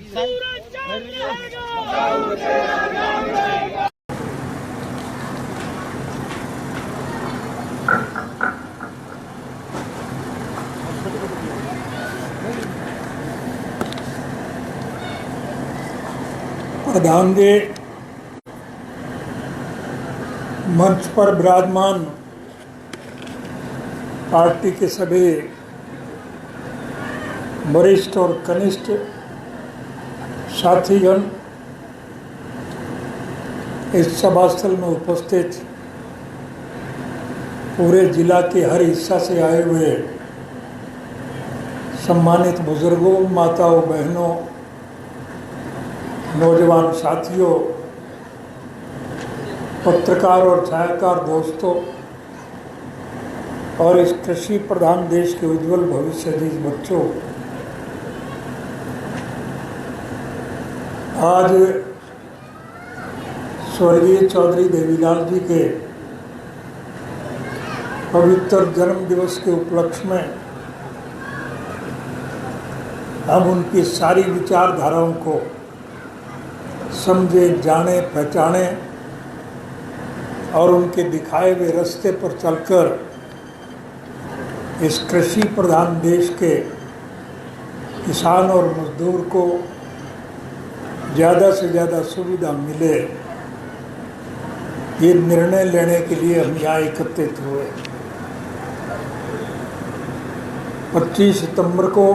प्रधान जी, मंच पर विराजमान पार्टी के सभी वरिष्ठ और कनिष्ठ साथीगण, इस सभास्थल में उपस्थित पूरे जिला के हर हिस्सा से आए हुए सम्मानित बुजुर्गों, माताओं, बहनों, नौजवान साथियों, पत्रकार और छायाकार दोस्तों और इस कृषि प्रधान देश के उज्जवल भविष्य के बच्चों, आज स्वर्गीय चौधरी देवीलाल जी के पवित्र जन्म दिवस के उपलक्ष्य में हम उनकी सारी विचारधाराओं को समझे, जाने, पहचाने और उनके दिखाए हुए रास्ते पर चलकर इस कृषि प्रधान देश के किसान और मजदूर को ज़्यादा से ज़्यादा सुविधा मिले, ये निर्णय लेने के लिए हम यहाँ एकत्रित हुए। 25 सितंबर को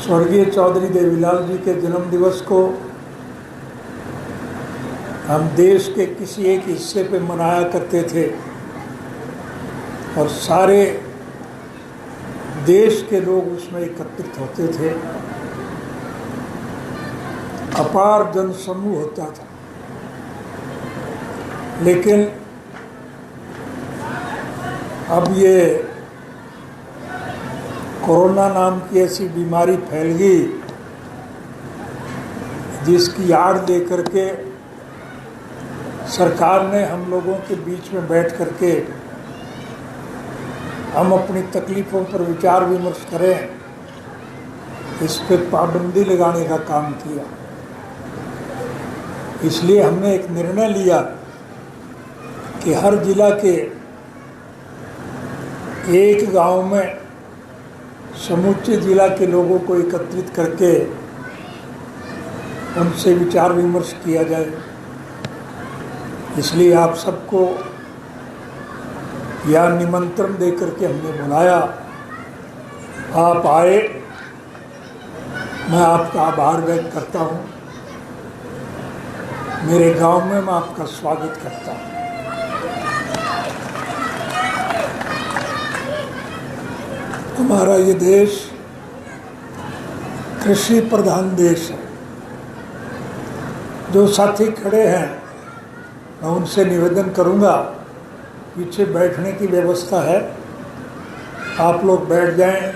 स्वर्गीय चौधरी देवीलाल जी के जन्म दिवस को हम देश के किसी एक हिस्से पे मनाया करते थे और सारे देश के लोग उसमें एकत्रित होते थे, अपार जनसमूह होता था। लेकिन अब ये कोरोना नाम की ऐसी बीमारी फैल गई जिसकी आड़ लेकर के सरकार ने हम लोगों के बीच में बैठ करके हम अपनी तकलीफ़ों पर विचार विमर्श करें, इस पर पाबंदी लगाने का काम किया। इसलिए हमने एक निर्णय लिया कि हर जिला के एक गांव में समूचे जिला के लोगों को एकत्रित करके उनसे विचार विमर्श किया जाए। इसलिए आप सबको यह निमंत्रण देकर के हमने बुलाया, आप आए, मैं आपका आभार व्यक्त करता हूँ। मेरे गांव में मैं आपका स्वागत करता हूँ। हमारा ये देश कृषि प्रधान देश है। जो साथी खड़े हैं, मैं उनसे निवेदन करूंगा, पीछे बैठने की व्यवस्था है, आप लोग बैठ जाएं।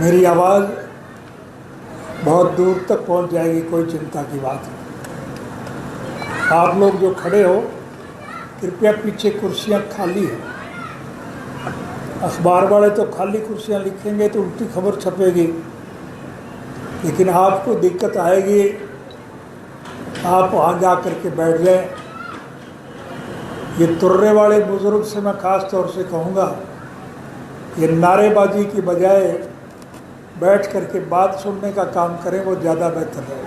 मेरी आवाज़ बहुत दूर तक पहुंच जाएगी, कोई चिंता की बात नहीं। आप लोग जो खड़े हो, कृपया पीछे कुर्सियां खाली हैं। अखबार वाले तो खाली कुर्सियां लिखेंगे तो उल्टी खबर छपेगी, लेकिन आपको दिक्कत आएगी। आप वहाँ जा कर के बैठ जाएं। ये तुर्रे वाले बुजुर्ग से मैं ख़ास तौर से कहूँगा, ये नारेबाजी की बजाय बैठ कर के बात सुनने का काम करें, वो ज़्यादा बेहतर है।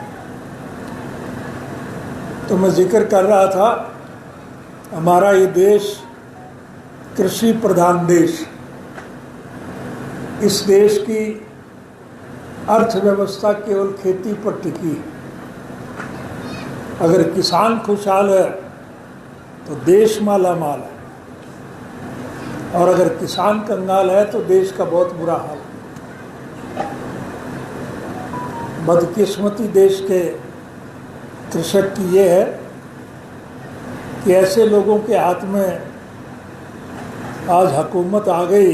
तो मैं जिक्र कर रहा था, हमारा ये देश कृषि प्रधान देश, इस देश की अर्थव्यवस्था केवल खेती पर टिकी है। अगर किसान खुशहाल है तो देश माला माल है, और अगर किसान कंगाल है तो देश का बहुत बुरा हाल है। बदकिस्मती देश के कृषक की ये है कि ऐसे लोगों के हाथ में आज हुकूमत आ गई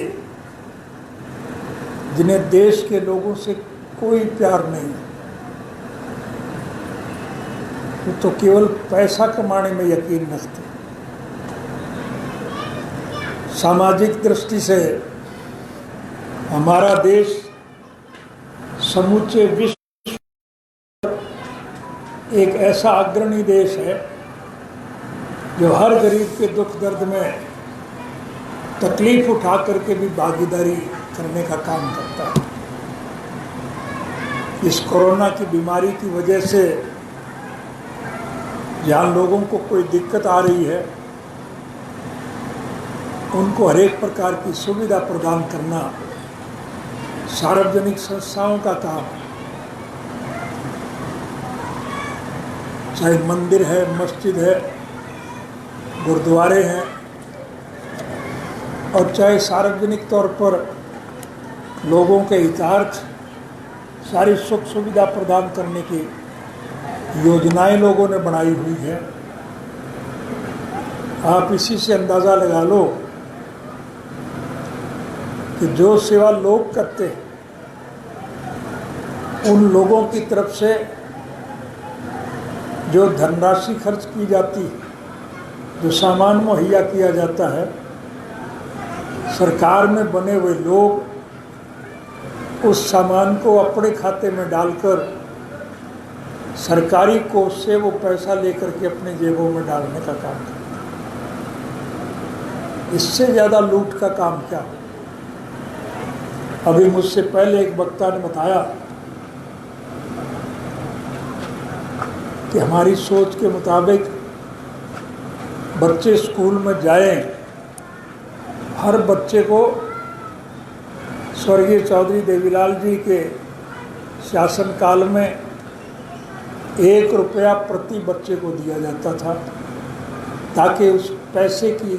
जिन्हें देश के लोगों से कोई प्यार नहीं है, तो केवल पैसा कमाने में यकीन रखते। सामाजिक दृष्टि से हमारा देश समूचे विश्व एक ऐसा अग्रणी देश है जो हर गरीब के दुख दर्द में तकलीफ उठा करके भी भागीदारी करने का काम करता है। इस कोरोना की बीमारी की वजह से जहाँ लोगों को कोई दिक्कत आ रही है, उनको हरेक प्रकार की सुविधा प्रदान करना सार्वजनिक संस्थाओं का काम है। चाहे मंदिर है, मस्जिद है, गुरुद्वारे हैं, और चाहे सार्वजनिक तौर पर लोगों के हितार्थ सारी सुख सुविधा प्रदान करने की योजनाएं लोगों ने बनाई हुई है। आप इसी से अंदाज़ा लगा लो कि जो सेवा लोग करते हैं, उन लोगों की तरफ से जो धनराशि खर्च की जाती है, जो सामान मुहैया किया जाता है, सरकार में बने हुए लोग उस सामान को अपने खाते में डालकर सरकारी कोष से वो पैसा लेकर के अपने जेबों में डालने का काम करते हैं। इससे ज़्यादा लूट का काम क्या? अभी मुझसे पहले एक वक्ता ने बताया कि हमारी सोच के मुताबिक बच्चे स्कूल में जाएं, हर बच्चे को स्वर्गीय चौधरी देवीलाल जी के शासनकाल में 1 रुपया प्रति बच्चे को दिया जाता था, ताकि उस पैसे की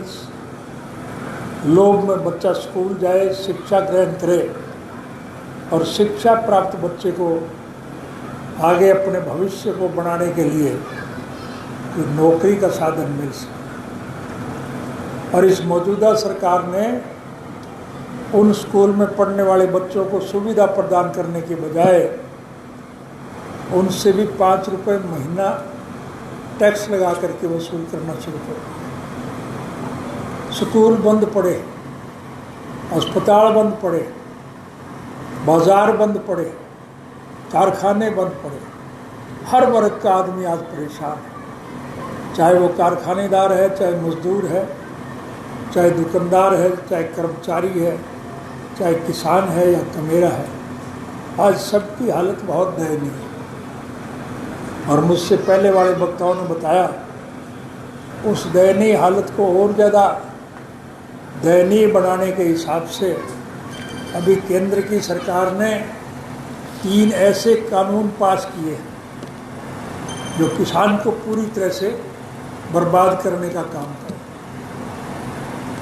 लोभ में बच्चा स्कूल जाए, शिक्षा ग्रहण करे और शिक्षा प्राप्त बच्चे को आगे अपने भविष्य को बनाने के लिए नौकरी का साधन मिल सके। और इस मौजूदा सरकार ने उन स्कूल में पढ़ने वाले बच्चों को सुविधा प्रदान करने के बजाय उनसे भी 5 रुपये महीना टैक्स लगा करके वसूल करना शुरू कर दिया। स्कूल बंद पड़े, अस्पताल बंद पड़े, बाजार बंद पड़े, कारखाने बंद पड़े। हर वर्ग का आदमी आज परेशान है, चाहे वो कारखानेदार है, चाहे मजदूर है, चाहे दुकानदार है, चाहे कर्मचारी है, चाहे किसान है या कमेरा है। आज सबकी हालत बहुत दयनीय है। और मुझसे पहले वाले वक्ताओं ने बताया, उस दयनीय हालत को और ज़्यादा दयनीय बनाने के हिसाब से अभी केंद्र की सरकार ने 3 ऐसे कानून पास किए जो किसान को पूरी तरह से बर्बाद करने का काम करे।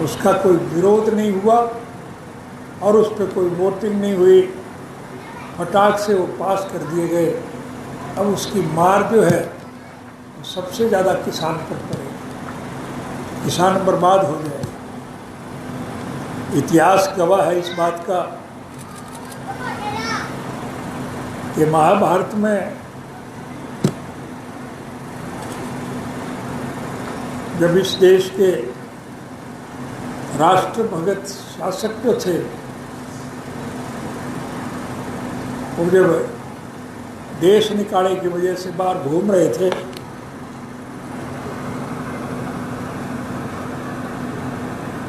उसका कोई विरोध नहीं हुआ और उस पर कोई वोटिंग नहीं हुई, फटाक से वो पास कर दिए गए। अब उसकी मार जो है वो सबसे ज़्यादा किसान पर पड़ेगी, किसान बर्बाद हो जाएगा। इतिहास गवाह है इस बात का कि महाभारत में जब इस देश के राष्ट्र भगत शासक जो थे, वो जब देश निकाले की वजह से बाहर घूम रहे थे,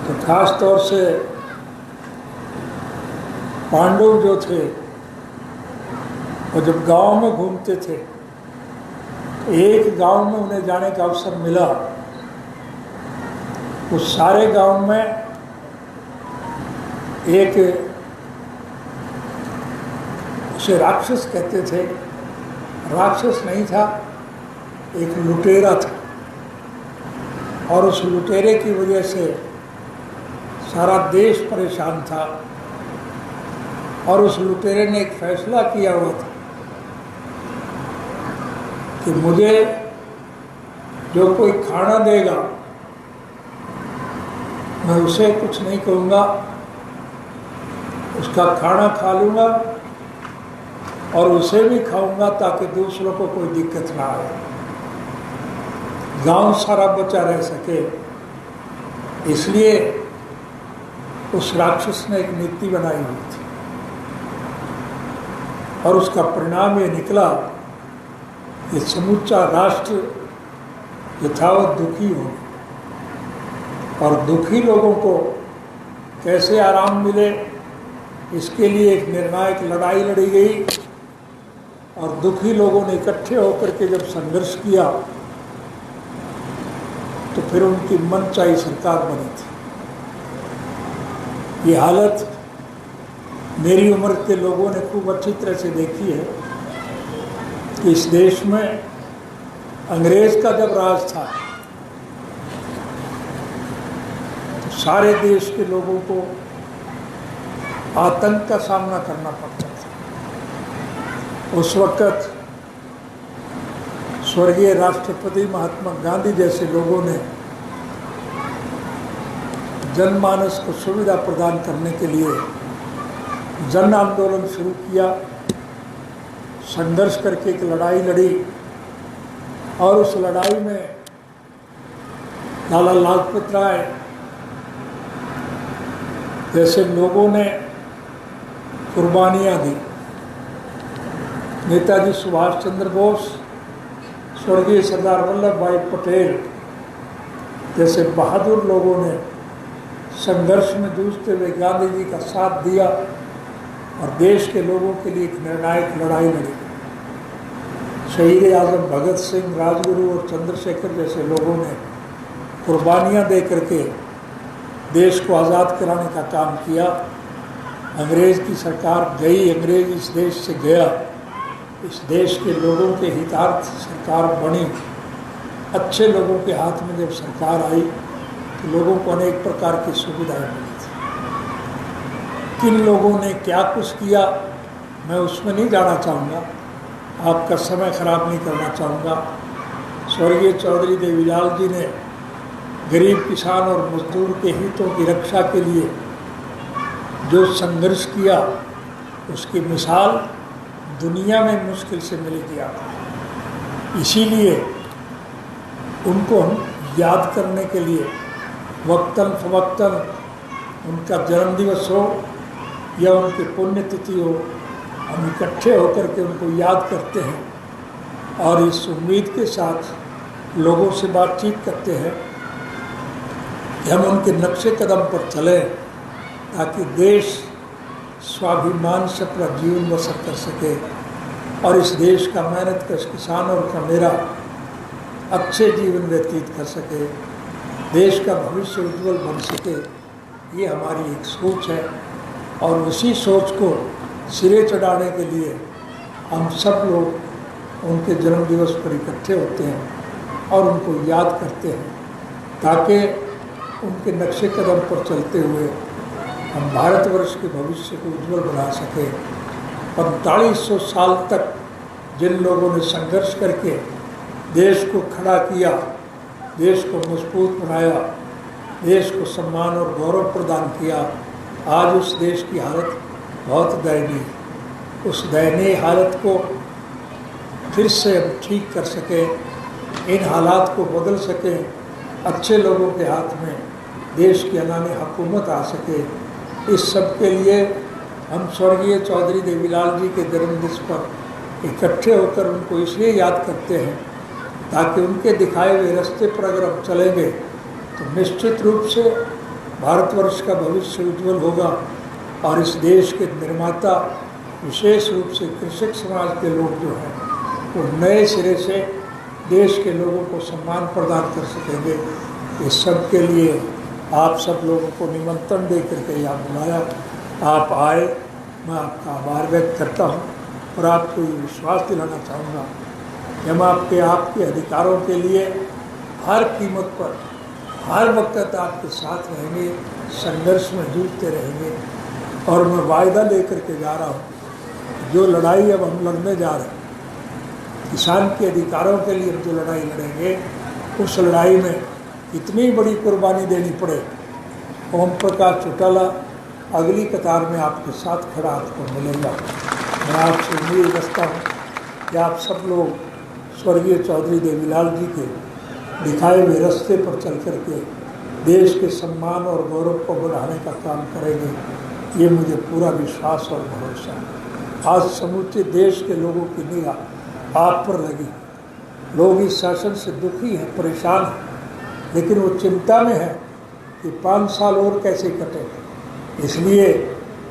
तो खास तौर से पांडव जो थे, वो जब गांव में घूमते थे, एक गांव में उन्हें जाने का अवसर मिला। उस सारे गांव में एक, उसे राक्षस कहते थे, राक्षस नहीं था, एक लुटेरा था। और उस लुटेरे की वजह से सारा देश परेशान था। और उस लुटेरे ने एक फैसला किया हुआ था कि मुझे जो कोई खाना देगा मैं उसे कुछ नहीं कहूँगा, उसका खाना खा लूँगा और उसे भी खाऊंगा ताकि दूसरों को कोई दिक्कत ना आए, गांव सारा बचा रह सके। इसलिए उस राक्षस ने एक नीति बनाई हुई थी और उसका परिणाम ये निकला कि समूचा राष्ट्र यथावत दुखी हो गया। और दुखी लोगों को कैसे आराम मिले, इसके लिए एक निर्णायक लड़ाई लड़ी गई। और दुखी लोगों ने इकट्ठे होकर के जब संघर्ष किया तो फिर उनकी मनचाही सरकार बनी थी। ये हालत मेरी उम्र के लोगों ने खूब अच्छी तरह से देखी है कि इस देश में अंग्रेज का जब राज था तो सारे देश के लोगों को आतंक का सामना करना पड़ता था। उस वक़्त स्वर्गीय राष्ट्रपति महात्मा गांधी जैसे लोगों ने जनमानस को सुविधा प्रदान करने के लिए जन आंदोलन शुरू किया, संघर्ष करके एक लड़ाई लड़ी। और उस लड़ाई में लाला लाजपत राय जैसे लोगों ने कुर्बानियाँ दी। नेताजी सुभाष चंद्र बोस, स्वर्गीय सरदार वल्लभ भाई पटेल जैसे बहादुर लोगों ने संघर्ष में जूझते हुए गांधी जी का साथ दिया और देश के लोगों के लिए एक निर्णायक लड़ाई लड़ी। शहीद आजम भगत सिंह, राजगुरु और चंद्रशेखर जैसे लोगों ने कुर्बानियाँ दे करके देश को आज़ाद कराने का काम किया। अंग्रेज़ की सरकार गई, अंग्रेज़ इस देश से गया, इस देश के लोगों के हितार्थ सरकार बनी। अच्छे लोगों के हाथ में जब सरकार आई तो लोगों को अनेक प्रकार की सुविधाएं मिली थी। किन लोगों ने क्या कुछ किया मैं उसमें नहीं जाना चाहूँगा, आपका समय खराब नहीं करना चाहूँगा। स्वर्गीय चौधरी देवीलाल जी ने गरीब किसान और मजदूर के हितों की रक्षा के लिए जो संघर्ष किया उसकी मिसाल दुनिया में मुश्किल से मिली थी आपको। इसीलिए उनको हम याद करने के लिए वक्तन फवक्तन उनका जन्मदिवस हो या उनकी पुण्यतिथि हो, हम इकट्ठे होकर के उनको याद करते हैं और इस उम्मीद के साथ लोगों से बातचीत करते हैं कि हम उनके नक्शे कदम पर चलें ताकि देश स्वाभिमान से अपना जीवन बसर कर सके और इस देश का मेहनत कश किसानों का मेरा अच्छे जीवन व्यतीत कर सके, देश का भविष्य उज्जवल बन सके। ये हमारी एक सोच है और उसी सोच को सिरे चढ़ाने के लिए हम सब लोग उनके जन्मदिवस पर इकट्ठे होते हैं और उनको याद करते हैं ताकि उनके नक्शे कदम पर चलते हुए हम भारतवर्ष के भविष्य को उज्जवल बना सकें। 4500 साल तक जिन लोगों ने संघर्ष करके देश को खड़ा किया, देश को मजबूत बनाया, देश को सम्मान और गौरव प्रदान किया, आज उस देश की हालत बहुत दयनीय। उस दयनीय हालत को फिर से हम ठीक कर सकें, इन हालात को बदल सकें, अच्छे लोगों के हाथ में देश की अनानी हुकूमत आ सके। इस सब के लिए हम स्वर्गीय चौधरी देवीलाल जी के जन्मदिवस पर इकट्ठे होकर उनको इसलिए याद करते हैं ताकि उनके दिखाए हुए रास्ते पर अगर हम चलेंगे तो निश्चित रूप से भारतवर्ष का भविष्य उज्जवल होगा और इस देश के निर्माता विशेष रूप से कृषक समाज के लोग जो हैं वो नए सिरे से देश के लोगों को सम्मान प्रदान कर सकेंगे। इस सब के लिए आप सब लोगों को निमंत्रण दे करके यहाँ बुलाया, आप आए, मैं आपका आभार व्यक्त करता हूँ और आपको ये विश्वास दिलाना चाहूँगा कि हम आपके अधिकारों के लिए हर कीमत पर हर वक्त आपके साथ रहेंगे, संघर्ष में जूझते रहेंगे। और मैं वायदा लेकर के जा रहा हूँ जो लड़ाई अब हम लड़ने जा रहे हैं, किसान के अधिकारों के लिए हम जो लड़ाई लड़ेंगे उस लड़ाई में इतनी बड़ी कुर्बानी देनी पड़े, ओम प्रकाश चौटाला अगली कतार में आपके साथ खड़ा आपको मिलेगा। मैं आपसे उम्मीद रखता हूँ कि आप सब लोग स्वर्गीय चौधरी देवीलाल जी के दिखाए हुए रास्ते पर चल करके देश के सम्मान और गौरव को बढ़ाने का काम करेंगे। ये मुझे पूरा विश्वास और भरोसा है। आज समूचे देश के लोगों की निगाह आप पर लगी। लोग इस शासन से दुखी हैं, परेशान हैं, लेकिन वो चिंता में है कि 5 साल और कैसे कटे। इसलिए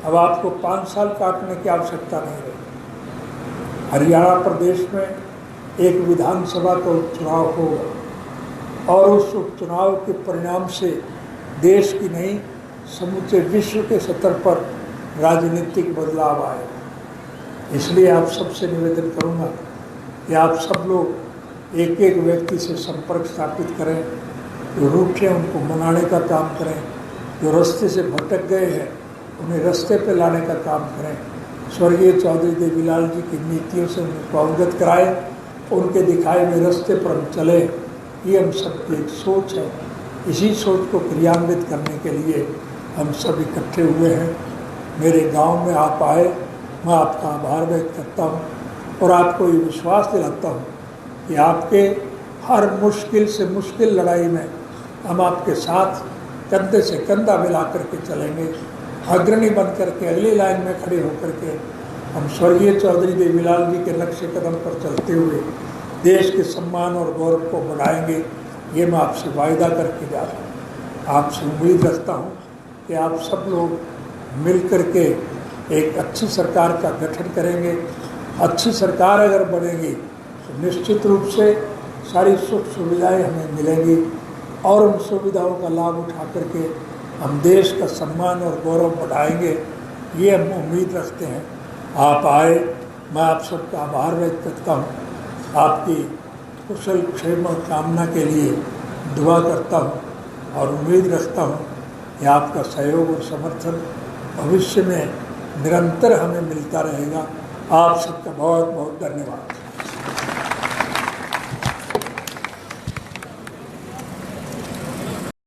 अब आपको 5 साल काटने की आवश्यकता नहीं रही। हरियाणा प्रदेश में एक विधानसभा का उपचुनाव होगा और उस उपचुनाव के परिणाम से देश की नहीं समूचे विश्व के स्तर पर राजनीतिक बदलाव आएगा। इसलिए आप सबसे निवेदन करूंगा कि आप सब लोग एक एक व्यक्ति से संपर्क स्थापित करें, जो रूठे उनको मनाने का काम करें, जो रास्ते से भटक गए हैं उन्हें रास्ते पे लाने का काम करें। स्वर्गीय चौधरी देवीलाल जी की नीतियों से उनको अवगत कराएं, उनके दिखाए हुए रास्ते पर हम चले। ये हम सबकी एक सोच है। इसी सोच को क्रियान्वित करने के लिए हम सब इकट्ठे हुए हैं। मेरे गांव में आप आए, मैं आपका आभार व्यक्त करता हूं और आपको ये विश्वास दिलाता हूं कि आपके हर मुश्किल से मुश्किल लड़ाई में हम आपके साथ कंधे से कंधा मिला करके चलेंगे। अग्रणी बन करके अगली लाइन में खड़े होकर के हम स्वर्गीय चौधरी देवीलाल जी के नक्शे कदम पर चलते हुए देश के सम्मान और गौरव को बढ़ाएंगे। ये मैं आपसे वायदा करके जा रहा हूँ। आपसे उम्मीद रखता हूँ कि आप सब लोग मिल करके एक अच्छी सरकार का गठन करेंगे। अच्छी सरकार अगर बनेगी तो निश्चित रूप से सारी सुख सुविधाएं हमें मिलेंगी और उन सुविधाओं का लाभ उठा करके हम देश का सम्मान और गौरव बढ़ाएंगे। ये हम उम्मीद रखते हैं। आप आए, मैं आप सबका आभार व्यक्त करता हूँ। आपकी कुशल क्षेम और कामना के लिए दुआ करता हूँ और उम्मीद रखता हूँ कि आपका सहयोग और समर्थन भविष्य में निरंतर हमें मिलता रहेगा। आप सबका बहुत बहुत धन्यवाद।